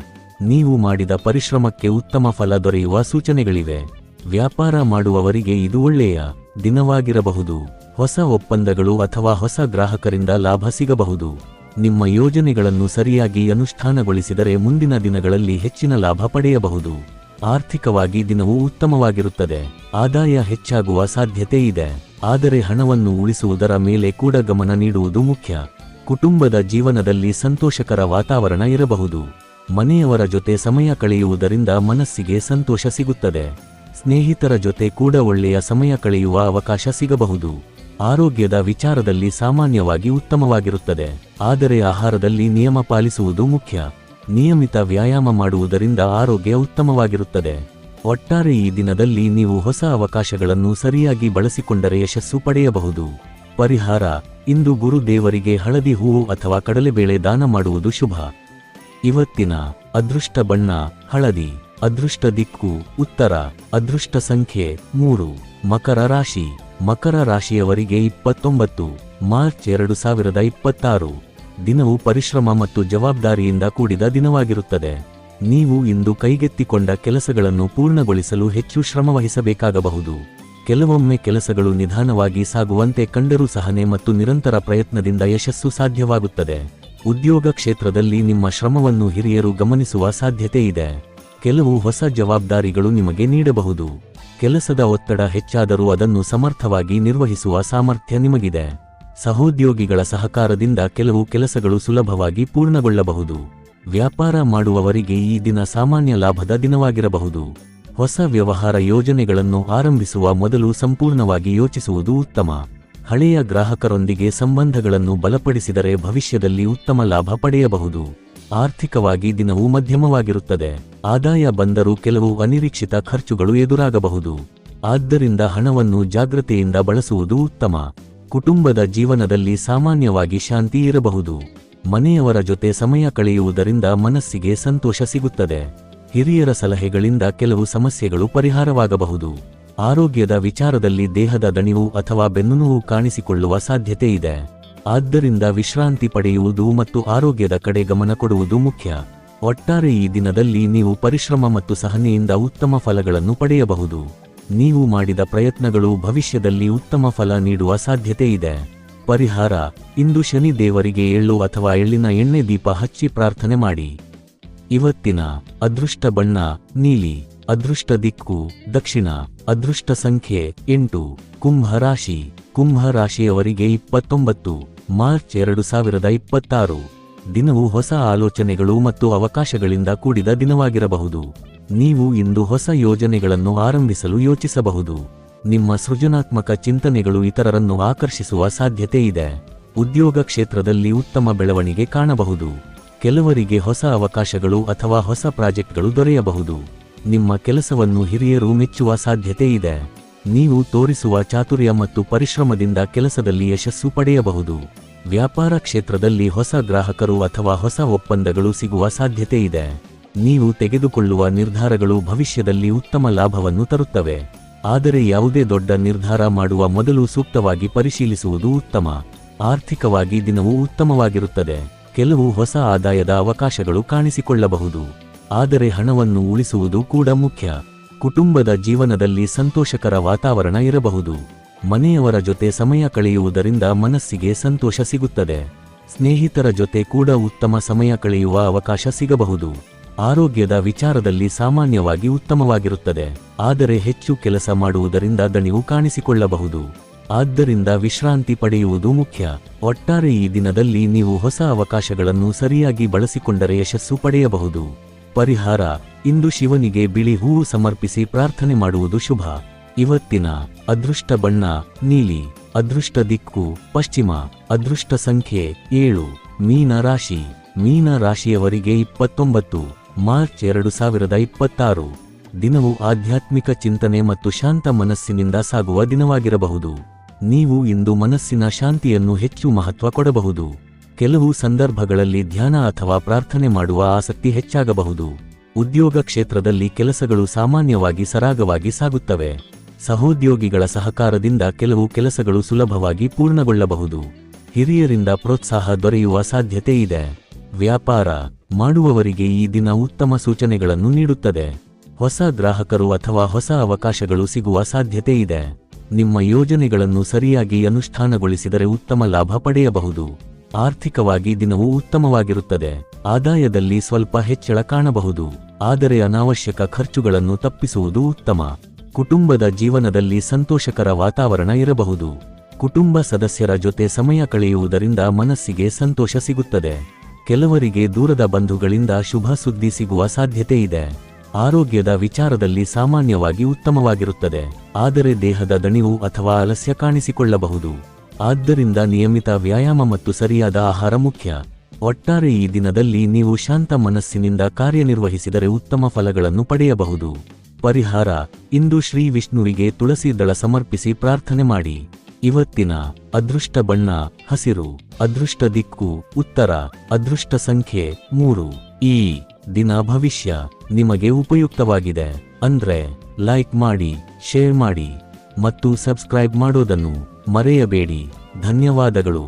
ನೀವು ಮಾಡಿದ ಪರಿಶ್ರಮಕ್ಕೆ ಉತ್ತಮ ಫಲ ದೊರೆಯುವ ಸೂಚನೆಗಳಿವೆ. ವ್ಯಾಪಾರ ಮಾಡುವವರಿಗೆ ಇದು ಒಳ್ಳೆಯ ದಿನವಾಗಿರಬಹುದು. ಹೊಸ ಒಪ್ಪಂದಗಳು ಅಥವಾ ಹೊಸ ಗ್ರಾಹಕರಿಂದ ಲಾಭ ಸಿಗಬಹುದು. ನಿಮ್ಮ ಯೋಜನೆಗಳನ್ನು ಸರಿಯಾಗಿ ಅನುಷ್ಠಾನಗೊಳಿಸಿದರೆ ಮುಂದಿನ ದಿನಗಳಲ್ಲಿ ಹೆಚ್ಚಿನ ಲಾಭ ಪಡೆಯಬಹುದು. ಆರ್ಥಿಕವಾಗಿ ದಿನವು ಉತ್ತಮವಾಗಿರುತ್ತದೆ. ಆದಾಯ ಹೆಚ್ಚಾಗುವ ಸಾಧ್ಯತೆ ಇದೆ, ಆದರೆ ಹಣವನ್ನು ಉಳಿಸುವುದರ ಮೇಲೆ ಕೂಡ ಗಮನ ನೀಡುವುದು ಮುಖ್ಯ. ಕುಟುಂಬದ ಜೀವನದಲ್ಲಿ ಸಂತೋಷಕರ ವಾತಾವರಣ ಇರಬಹುದು. ಮನೆಯವರ ಜೊತೆ ಸಮಯ ಕಳೆಯುವುದರಿಂದ ಮನಸ್ಸಿಗೆ ಸಂತೋಷ ಸಿಗುತ್ತದೆ. ಸ್ನೇಹಿತರ ಜೊತೆ ಕೂಡ ಒಳ್ಳೆಯ ಸಮಯ ಕಳೆಯುವ ಅವಕಾಶ ಸಿಗಬಹುದು. ಆರೋಗ್ಯದ ವಿಚಾರದಲ್ಲಿ ಸಾಮಾನ್ಯವಾಗಿ ಉತ್ತಮವಾಗಿರುತ್ತದೆ, ಆದರೆ ಆಹಾರದಲ್ಲಿ ನಿಯಮ ಪಾಲಿಸುವುದು ಮುಖ್ಯ. ನಿಯಮಿತ ವ್ಯಾಯಾಮ ಮಾಡುವುದರಿಂದ ಆರೋಗ್ಯ ಉತ್ತಮವಾಗಿರುತ್ತದೆ. ಒಟ್ಟಾರೆ ಈ ದಿನದಲ್ಲಿ ನೀವು ಹೊಸ ಅವಕಾಶಗಳನ್ನು ಸರಿಯಾಗಿ ಬಳಸಿಕೊಂಡರೆ ಯಶಸ್ಸು ಪಡೆಯಬಹುದು. ಪರಿಹಾರ: ಇಂದು ಗುರು ದೇವರಿಗೆ ಹಳದಿ ಹೂವು ಅಥವಾ ಕಡಲೆಬೇಳೆ ದಾನ ಮಾಡುವುದು ಶುಭ. ಇವತ್ತಿನ ಅದೃಷ್ಟ ಬಣ್ಣ ಹಳದಿ. ಅದೃಷ್ಟ ದಿಕ್ಕು ಉತ್ತರ. ಅದೃಷ್ಟ ಸಂಖ್ಯೆ 3. ಮಕರ ರಾಶಿ. ಮಕರ ರಾಶಿಯವರಿಗೆ 29 ಮಾರ್ಚ್ 2026 ದಿನವು ಪರಿಶ್ರಮ ಮತ್ತು ಜವಾಬ್ದಾರಿಯಿಂದ ಕೂಡಿದ ದಿನವಾಗಿರುತ್ತದೆ. ನೀವು ಇಂದು ಕೈಗೆತ್ತಿಕೊಂಡ ಕೆಲಸಗಳನ್ನು ಪೂರ್ಣಗೊಳಿಸಲು ಹೆಚ್ಚು ಶ್ರಮವಹಿಸಬೇಕಾಗಬಹುದು. ಕೆಲವೊಮ್ಮೆ ಕೆಲಸಗಳು ನಿಧಾನವಾಗಿ ಸಾಗುವಂತೆ ಕಂಡರೂ ಸಹನೆ ಮತ್ತು ನಿರಂತರ ಪ್ರಯತ್ನದಿಂದ ಯಶಸ್ಸು ಸಾಧ್ಯವಾಗುತ್ತದೆ. ಉದ್ಯೋಗ ಕ್ಷೇತ್ರದಲ್ಲಿ ನಿಮ್ಮ ಶ್ರಮವನ್ನು ಹಿರಿಯರು ಗಮನಿಸುವ ಸಾಧ್ಯತೆ ಇದೆ. ಕೆಲವು ಹೊಸ ಜವಾಬ್ದಾರಿಗಳು ನಿಮಗೆ ನೀಡಬಹುದು. ಕೆಲಸದ ಒತ್ತಡ ಹೆಚ್ಚಾದರೂ ಅದನ್ನು ಸಮರ್ಥವಾಗಿ ನಿರ್ವಹಿಸುವ ಸಾಮರ್ಥ್ಯ ನಿಮಗಿದೆ. ಸಹೋದ್ಯೋಗಿಗಳ ಸಹಕಾರದಿಂದ ಕೆಲವು ಕೆಲಸಗಳು ಸುಲಭವಾಗಿ ಪೂರ್ಣಗೊಳ್ಳಬಹುದು. ವ್ಯಾಪಾರ ಮಾಡುವವರಿಗೆ ಈ ದಿನ ಸಾಮಾನ್ಯ ಲಾಭದ ದಿನವಾಗಿರಬಹುದು. ಹೊಸ ವ್ಯವಹಾರ ಯೋಜನೆಗಳನ್ನು ಆರಂಭಿಸುವ ಮೊದಲು ಸಂಪೂರ್ಣವಾಗಿ ಯೋಚಿಸುವುದು ಉತ್ತಮ. ಹಳೆಯ ಗ್ರಾಹಕರೊಂದಿಗೆ ಸಂಬಂಧಗಳನ್ನು ಬಲಪಡಿಸಿದರೆ ಭವಿಷ್ಯದಲ್ಲಿ ಉತ್ತಮ ಲಾಭ ಪಡೆಯಬಹುದು. ಆರ್ಥಿಕವಾಗಿ ದಿನವು ಮಧ್ಯಮವಾಗಿರುತ್ತದೆ. ಆದಾಯ ಬಂದರೂ ಕೆಲವು ಅನಿರೀಕ್ಷಿತ ಖರ್ಚುಗಳು ಎದುರಾಗಬಹುದು. ಆದ್ದರಿಂದ ಹಣವನ್ನು ಜಾಗೃತೆಯಿಂದ ಬಳಸುವುದು ಉತ್ತಮ. ಕುಟುಂಬದ ಜೀವನದಲ್ಲಿ ಸಾಮಾನ್ಯವಾಗಿ ಶಾಂತಿ ಇರಬಹುದು. ಮನೆಯವರ ಜೊತೆ ಸಮಯ ಕಳೆಯುವುದರಿಂದ ಮನಸ್ಸಿಗೆ ಸಂತೋಷ ಸಿಗುತ್ತದೆ. ಹಿರಿಯರ ಸಲಹೆಗಳಿಂದ ಕೆಲವು ಸಮಸ್ಯೆಗಳು ಪರಿಹಾರವಾಗಬಹುದು. ಆರೋಗ್ಯದ ವಿಚಾರದಲ್ಲಿ ದೇಹದ ದಣಿವು ಅಥವಾ ಬೆನ್ನುನೋವು ಕಾಣಿಸಿಕೊಳ್ಳುವ ಸಾಧ್ಯತೆ ಇದೆ. ಆದ್ದರಿಂದ ವಿಶ್ರಾಂತಿ ಪಡೆಯುವುದು ಮತ್ತು ಆರೋಗ್ಯದ ಕಡೆ ಗಮನ ಕೊಡುವುದು ಮುಖ್ಯ. ಒಟ್ಟಾರೆ ಈ ದಿನದಲ್ಲಿ ನೀವು ಪರಿಶ್ರಮ ಮತ್ತು ಸಹನೆಯಿಂದ ಉತ್ತಮ ಫಲಗಳನ್ನು ಪಡೆಯಬಹುದು. ನೀವು ಮಾಡಿದ ಪ್ರಯತ್ನಗಳು ಭವಿಷ್ಯದಲ್ಲಿ ಉತ್ತಮ ಫಲ ನೀಡುವ ಸಾಧ್ಯತೆ ಇದೆ. ಪರಿಹಾರ: ಇಂದು ಶನಿ ದೇವರಿಗೆ ಎಳ್ಳು ಅಥವಾ ಎಳ್ಳಿನ ಎಣ್ಣೆ ದೀಪ ಹಚ್ಚಿ ಪ್ರಾರ್ಥನೆ ಮಾಡಿ. ಇವತ್ತಿನ ಅದೃಷ್ಟ ಬಣ್ಣ ನೀಲಿ. ಅದೃಷ್ಟ ದಿಕ್ಕು ದಕ್ಷಿಣ. ಅದೃಷ್ಟ ಸಂಖ್ಯೆ 8. ಕುಂಭ ರಾಶಿ. ಕುಂಭ ರಾಶಿಯವರಿಗೆ 29 ಮಾರ್ಚ್ 2026 ದಿನವು ಹೊಸ ಆಲೋಚನೆಗಳು ಮತ್ತು ಅವಕಾಶಗಳಿಂದ ಕೂಡಿದ ದಿನವಾಗಿರಬಹುದು. ನೀವು ಇಂದು ಹೊಸ ಯೋಜನೆಗಳನ್ನು ಆರಂಭಿಸಲು ಯೋಚಿಸಬಹುದು. ನಿಮ್ಮ ಸೃಜನಾತ್ಮಕ ಚಿಂತನೆಗಳು ಇತರರನ್ನು ಆಕರ್ಷಿಸುವ ಸಾಧ್ಯತೆ ಇದೆ. ಉದ್ಯೋಗ ಕ್ಷೇತ್ರದಲ್ಲಿ ಉತ್ತಮ ಬೆಳವಣಿಗೆ ಕಾಣಬಹುದು. ಕೆಲವರಿಗೆ ಹೊಸ ಅವಕಾಶಗಳು ಅಥವಾ ಹೊಸ ಪ್ರಾಜೆಕ್ಟ್ಗಳು ದೊರೆಯಬಹುದು. ನಿಮ್ಮ ಕೆಲಸವನ್ನು ಹಿರಿಯರು ಮೆಚ್ಚುವ ಸಾಧ್ಯತೆ ಇದೆ. ನೀವು ತೋರಿಸುವ ಚಾತುರ್ಯ ಮತ್ತು ಪರಿಶ್ರಮದಿಂದ ಕೆಲಸದಲ್ಲಿ ಯಶಸ್ಸು ಪಡೆಯಬಹುದು. ವ್ಯಾಪಾರ ಕ್ಷೇತ್ರದಲ್ಲಿ ಹೊಸ ಗ್ರಾಹಕರು ಅಥವಾ ಹೊಸ ಒಪ್ಪಂದಗಳು ಸಿಗುವ ಸಾಧ್ಯತೆ ಇದೆ. ನೀವು ತೆಗೆದುಕೊಳ್ಳುವ ನಿರ್ಧಾರಗಳು ಭವಿಷ್ಯದಲ್ಲಿ ಉತ್ತಮ ಲಾಭವನ್ನು ತರುತ್ತವೆ. ಆದರೆ ಯಾವುದೇ ದೊಡ್ಡ ನಿರ್ಧಾರ ಮಾಡುವ ಮೊದಲು ಸೂಕ್ತವಾಗಿ ಪರಿಶೀಲಿಸುವುದು ಉತ್ತಮ. ಆರ್ಥಿಕವಾಗಿ ದಿನವು ಉತ್ತಮವಾಗಿರುತ್ತದೆ. ಕೆಲವು ಹೊಸ ಆದಾಯದ ಅವಕಾಶಗಳು ಕಾಣಿಸಿಕೊಳ್ಳಬಹುದು. ಆದರೆ ಹಣವನ್ನು ಉಳಿಸುವುದು ಕೂಡ ಮುಖ್ಯ. ಕುಟುಂಬದ ಜೀವನದಲ್ಲಿ ಸಂತೋಷಕರ ವಾತಾವರಣ ಇರಬಹುದು. ಮನೆಯವರ ಜೊತೆ ಸಮಯ ಕಳೆಯುವುದರಿಂದ ಮನಸ್ಸಿಗೆ ಸಂತೋಷ ಸಿಗುತ್ತದೆ. ಸ್ನೇಹಿತರ ಜೊತೆ ಕೂಡ ಉತ್ತಮ ಸಮಯ ಕಳೆಯುವ ಅವಕಾಶ ಸಿಗಬಹುದು. ಆರೋಗ್ಯದ ವಿಚಾರದಲ್ಲಿ ಸಾಮಾನ್ಯವಾಗಿ ಉತ್ತಮವಾಗಿರುತ್ತದೆ. ಆದರೆ ಹೆಚ್ಚು ಕೆಲಸ ಮಾಡುವುದರಿಂದ ದಣಿವು ಕಾಣಿಸಿಕೊಳ್ಳಬಹುದು. ಆದ್ದರಿಂದ ವಿಶ್ರಾಂತಿ ಪಡೆಯುವುದು ಮುಖ್ಯ. ಒಟ್ಟಾರೆ ಈ ದಿನದಲ್ಲಿ ನೀವು ಹೊಸ ಅವಕಾಶಗಳನ್ನು ಸರಿಯಾಗಿ ಬಳಸಿಕೊಂಡರೆ ಯಶಸ್ಸು ಪಡೆಯಬಹುದು. ಪರಿಹಾರ: ಇಂದು ಶಿವನಿಗೆ ಬಿಳಿ ಹೂವು ಸಮರ್ಪಿಸಿ ಪ್ರಾರ್ಥನೆ ಮಾಡುವುದು ಶುಭ. ಇವತ್ತಿನ ಅದೃಷ್ಟ ಬಣ್ಣ ನೀಲಿ. ಅದೃಷ್ಟ ದಿಕ್ಕು ಪಶ್ಚಿಮ. ಅದೃಷ್ಟ ಸಂಖ್ಯೆ 7. ಮೀನ ರಾಶಿ. ಮೀನ ರಾಶಿಯವರಿಗೆ 29 ಮಾರ್ಚ್ 2026 ದಿನವು ಆಧ್ಯಾತ್ಮಿಕ ಚಿಂತನೆ ಮತ್ತು ಶಾಂತ ಮನಸ್ಸಿನಿಂದ ಸಾಗುವ ದಿನವಾಗಿರಬಹುದು. ನೀವು ಇಂದು ಮನಸ್ಸಿನ ಶಾಂತಿಯನ್ನು ಹೆಚ್ಚು ಮಹತ್ವ ಕೊಡಬಹುದು. ಕೆಲವು ಸಂದರ್ಭಗಳಲ್ಲಿ ಧ್ಯಾನ ಅಥವಾ ಪ್ರಾರ್ಥನೆ ಮಾಡುವ ಆಸಕ್ತಿ ಹೆಚ್ಚಾಗಬಹುದು. ಉದ್ಯೋಗ ಕ್ಷೇತ್ರದಲ್ಲಿ ಕೆಲಸಗಳು ಸಾಮಾನ್ಯವಾಗಿ ಸರಾಗವಾಗಿ ಸಾಗುತ್ತವೆ. ಸಹೋದ್ಯೋಗಿಗಳ ಸಹಕಾರದಿಂದ ಕೆಲವು ಕೆಲಸಗಳು ಸುಲಭವಾಗಿ ಪೂರ್ಣಗೊಳ್ಳಬಹುದು. ಹಿರಿಯರಿಂದ ಪ್ರೋತ್ಸಾಹ ದೊರೆಯುವ ಸಾಧ್ಯತೆ ಇದೆ. ವ್ಯಾಪಾರ ಮಾಡುವವರಿಗೆ ಈ ದಿನ ಉತ್ತಮ ಸೂಚನೆಗಳನ್ನು ನೀಡುತ್ತದೆ. ಹೊಸ ಗ್ರಾಹಕರು ಅಥವಾ ಹೊಸ ಅವಕಾಶಗಳು ಸಿಗುವ ಸಾಧ್ಯತೆ ಇದೆ. ನಿಮ್ಮ ಯೋಜನೆಗಳನ್ನು ಸರಿಯಾಗಿ ಅನುಷ್ಠಾನಗೊಳಿಸಿದರೆ ಉತ್ತಮ ಲಾಭ ಪಡೆಯಬಹುದು. ಆರ್ಥಿಕವಾಗಿ ದಿನವು ಉತ್ತಮವಾಗಿರುತ್ತದೆ. ಆದಾಯದಲ್ಲಿ ಸ್ವಲ್ಪ ಹೆಚ್ಚಳ ಕಾಣಬಹುದು. ಆದರೆ ಅನಾವಶ್ಯಕ ಖರ್ಚುಗಳನ್ನು ತಪ್ಪಿಸುವುದು ಉತ್ತಮ. ಕುಟುಂಬದ ಜೀವನದಲ್ಲಿ ಸಂತೋಷಕರ ವಾತಾವರಣ ಇರಬಹುದು. ಕುಟುಂಬ ಸದಸ್ಯರ ಜೊತೆ ಸಮಯ ಕಳೆಯುವುದರಿಂದ ಮನಸ್ಸಿಗೆ ಸಂತೋಷ ಸಿಗುತ್ತದೆ. ಕೆಲವರಿಗೆ ದೂರದ ಬಂಧುಗಳಿಂದ ಶುಭ ಸುದ್ದಿ ಸಿಗುವ ಸಾಧ್ಯತೆ ಇದೆ. ಆರೋಗ್ಯದ ವಿಚಾರದಲ್ಲಿ ಸಾಮಾನ್ಯವಾಗಿ ಉತ್ತಮವಾಗಿರುತ್ತದೆ, ಆದರೆ ದೇಹದ ದಣಿವು ಅಥವಾ ಆಲಸ್ಯ ಕಾಣಿಸಿಕೊಳ್ಳಬಹುದು. ಆದ್ದರಿಂದ ನಿಯಮಿತ ವ್ಯಾಯಾಮ ಮತ್ತು ಸರಿಯಾದ ಆಹಾರ ಮುಖ್ಯ. ಒಟ್ಟಾರೆ ಈ ದಿನದಲ್ಲಿ ನೀವು ಶಾಂತ ಮನಸ್ಸಿನಿಂದ ಕಾರ್ಯನಿರ್ವಹಿಸಿದರೆ ಉತ್ತಮ ಫಲಗಳನ್ನು ಪಡೆಯಬಹುದು. ಪರಿಹಾರ: ಇಂದು ಶ್ರೀ ವಿಷ್ಣುವಿಗೆ ತುಳಸಿ ದಳ ಸಮರ್ಪಿಸಿ ಪ್ರಾರ್ಥನೆ ಮಾಡಿ. ಇವತ್ತಿನ ಅದೃಷ್ಟ ಬಣ್ಣ ಹಸಿರು. ಅದೃಷ್ಟ ದಿಕ್ಕು ಉತ್ತರ. ಅದೃಷ್ಟ ಸಂಖ್ಯೆ 3. ಈ ದಿನ ಭವಿಷ್ಯ ನಿಮಗೆ ಉಪಯುಕ್ತವಾಗಿದೆ ಅಂದ್ರೆ ಲೈಕ್ ಮಾಡಿ, ಶೇರ್ ಮಾಡಿ ಮತ್ತು ಸಬ್ಸ್ಕ್ರೈಬ್ ಮಾಡೋದನ್ನು ಮರೆಯಬೇಡಿ. ಧನ್ಯವಾದಗಳು.